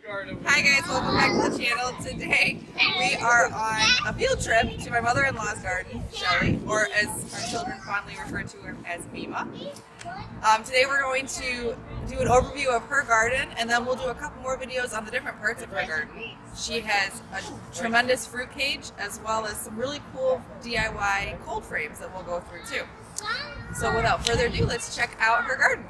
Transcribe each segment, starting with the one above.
Hi guys, welcome back to the channel. Today we are on a field trip to my mother-in-law's garden, Shelly, or as our children fondly refer to her as Mima. Today we're going to do an overview of her garden, and then we'll do a couple more videos on the different parts of her garden. She has a tremendous fruit cage as well as some really cool DIY cold frames that we'll go through too. So without further ado, let's check out her garden.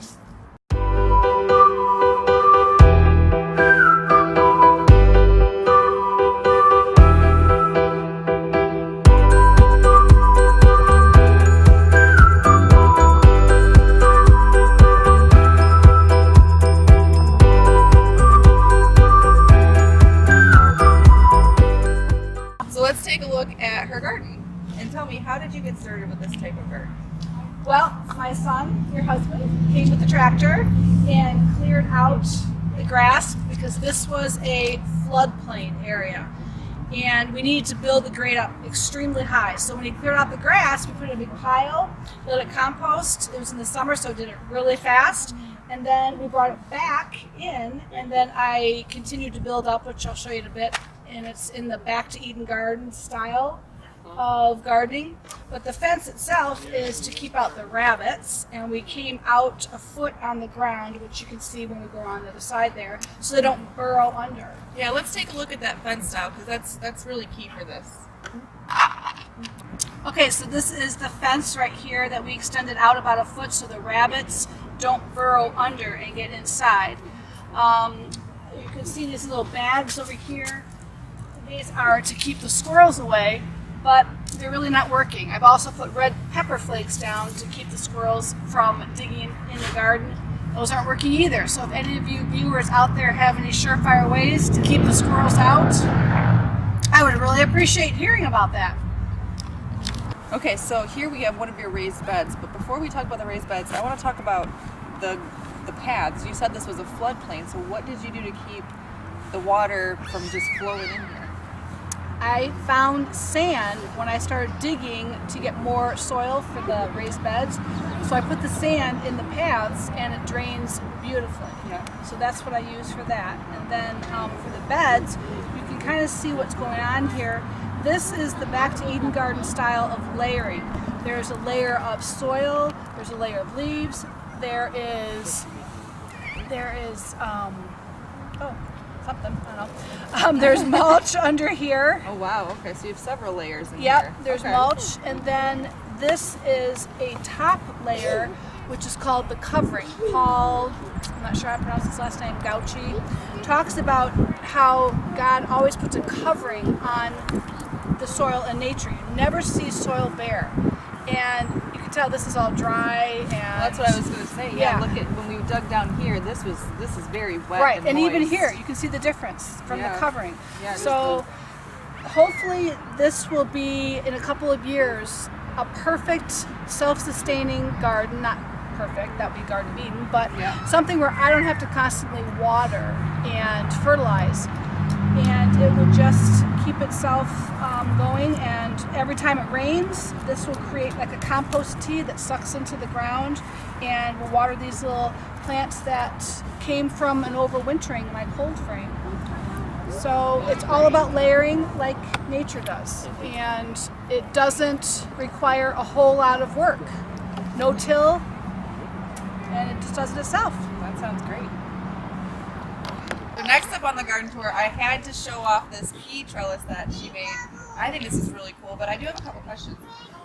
Let's take a look at her garden and tell me, how did you get started with this type of garden? Well, my son, your husband, came with the tractor and cleared out the grass because this was a floodplain area and we needed to build the grade up extremely high. So when he cleared out the grass, we put it in a big pile, let it compost. It was in the summer, so it did it really fast. And then we brought it back in, and then I continued to build up, which I'll show you in a bit. And it's in the back to Eden garden style of gardening. But the fence itself is to keep out the rabbits, and we came out a foot on the ground, which you can see when we go on the other side there, so they don't burrow under. Yeah, let's take a look at that fence now, because that's really key for this. Okay, so this is the fence right here that we extended out about a foot so the rabbits don't burrow under and get inside. You can see these little bags over here. These are to keep the squirrels away, but they're really not working. I've also put red pepper flakes down to keep the squirrels from digging in the garden. Those aren't working either. So if any of you viewers out there have any surefire ways to keep the squirrels out, I would really appreciate hearing about that. Okay, so here we have one of your raised beds, but before we talk about the raised beds, I want to talk about the paths. You said this was a floodplain, so what did you do to keep the water from just flowing in here? I found sand when I started digging to get more soil for the raised beds. So I put the sand in the paths and it drains beautifully. Yeah. So that's what I use for that. And then for the beds, you can kind of see what's going on here. This is the back to Eden garden style of layering. There's a layer of soil, there's a layer of leaves, there is something, I don't know. There's mulch under here. Oh wow, okay, so you have several layers in here. Yep, there's okay. mulch, and then this is a top layer, which is called the covering. Paul, I'm not sure how to pronounce his last name, Gauchi, talks about how God always puts a covering on the soil and nature. You never see soil bare. And you can tell this is all dry, and Well, that's what I was going to say. Yeah, look at when we dug down here. This is very wet. right, and moist. even here you can see the difference from the covering. Yeah, so hopefully this will be, in a couple of years, a perfect self-sustaining garden. Not perfect, that would be Garden of Eden, but something where I don't have to constantly water and fertilize, and it will just keep itself going. And every time it rains, this will create like a compost tea that sucks into the ground, and will water these little plants that came from an overwintering in my cold frame. So it's all about layering like nature does, and it doesn't require a whole lot of work. No till, and it just does it itself. That sounds great. So next up on the garden tour, I had to show off this pea trellis that she made. I think this is really cool, but I do have a couple questions.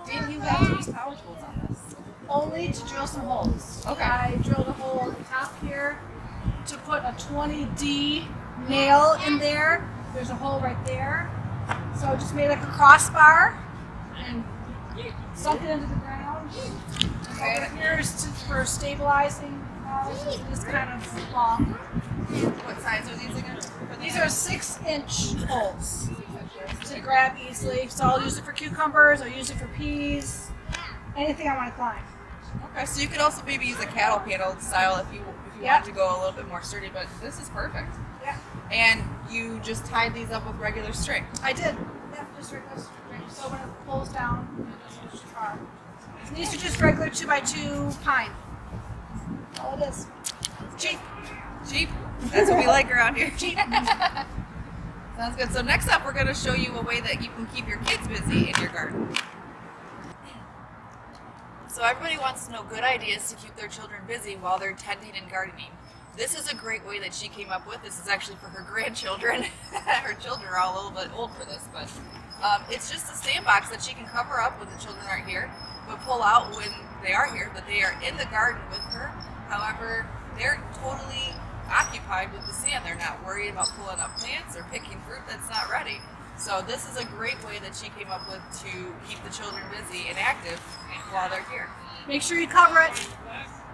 Did you have to use power tools on this? Only to drill some holes. Okay. I drilled a hole on the top here to put a 20D nail in there. There's a hole right there. So I just made like a crossbar and sunk it into the ground. Over here is for stabilizing. It is kind of long. What size are these again? These are 6-inch holes to grab easily. So I'll use it for cucumbers, I'll use it for peas, anything I want to climb. Okay, so you could also maybe use a cattle panel style if you wanted to go a little bit more sturdy, but this is perfect. Yeah. And you just tied these up with regular string. I did. Yeah, just regular string. So when it pulls down, it just hard. And these are just regular 2x2 pine. All it is. Cheap. Cheap? That's what we like around here. Sounds good. So next up, we're going to show you a way that you can keep your kids busy in your garden. So everybody wants to know good ideas to keep their children busy while they're tending and gardening. This is a great way that she came up with. This is actually for her grandchildren. Her children are all a little bit old for this, but it's just a sandbox that she can cover up when the children aren't here, but pull out when they are here, but they are in the garden with her. However, they're totally occupied with the sand. They're not worried about pulling up plants or picking fruit that's not ready. So this is a great way that she came up with to keep the children busy and active while they're here. Make sure you cover it.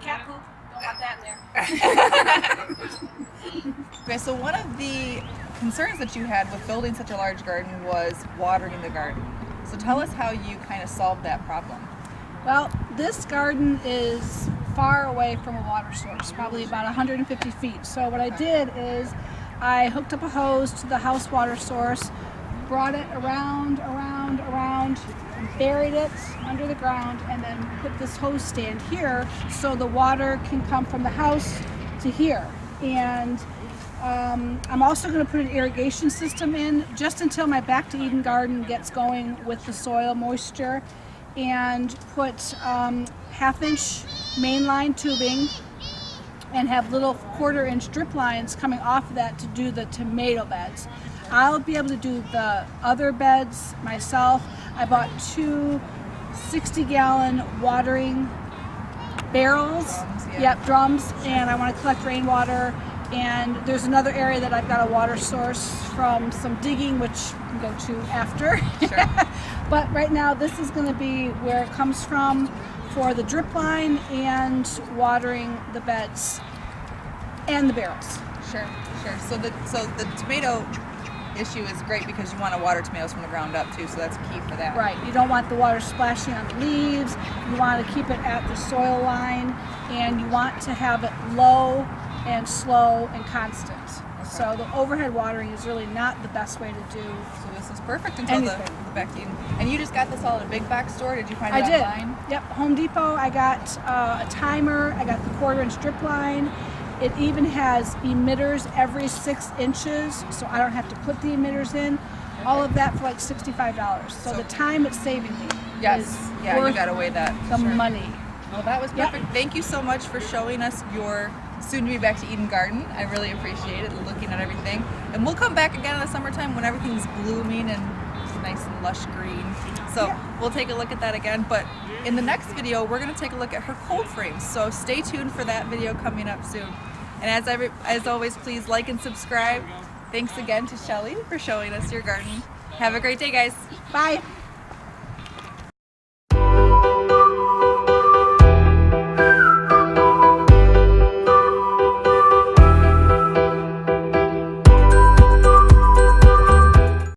Cat poop. Don't want that there. Okay, so one of the concerns that you had with building such a large garden was watering the garden. So tell us how you kind of solved that problem. Well, this garden is far away from a water source, probably about 150 feet. So what I did is I hooked up a hose to the house water source, brought it around, buried it under the ground, and then put this hose stand here so the water can come from the house to here. And I'm also going to put an irrigation system in just until my Back to Eden garden gets going with the soil moisture, and put 1/2-inch mainline tubing and have little 1/4-inch drip lines coming off of that to do the tomato beds. I'll be able to do the other beds myself. I bought 2 60-gallon watering barrels, drums, and I want to collect rainwater. And there's another area that I've got a water source from some digging, which we can go to after. Sure. But right now, this is going to be where it comes from for the drip line and watering the beds and the barrels. Sure. So the tomato issue is great because you want to water tomatoes from the ground up too, so that's key for that. Right. You don't want the water splashing on the leaves. You want to keep it at the soil line, and you want to have it low and slow and constant. Okay. So the overhead watering is really not the best way to do. So this is perfect until the Back to Eden. And you just got this all at a big box store? Did you find it online? Yep, Home Depot. I got a timer. I got the 1/4-inch drip line. It even has emitters every 6 inches, so I don't have to put the emitters in. All of that for like $65. So the time it's saving me is you worth gotta weigh that. the money. Well, that was perfect. Yep. Thank you so much for showing us your soon-to-be Back to Eden garden. I really appreciate it, looking at everything. And we'll come back again in the summertime when everything's blooming and it's nice and lush green. So we'll take a look at that again. But in the next video, we're going to take a look at her cold frames. So stay tuned for that video coming up soon. And as always, please like and subscribe. Thanks again to Shelly for showing us your garden. Have a great day, guys. Bye.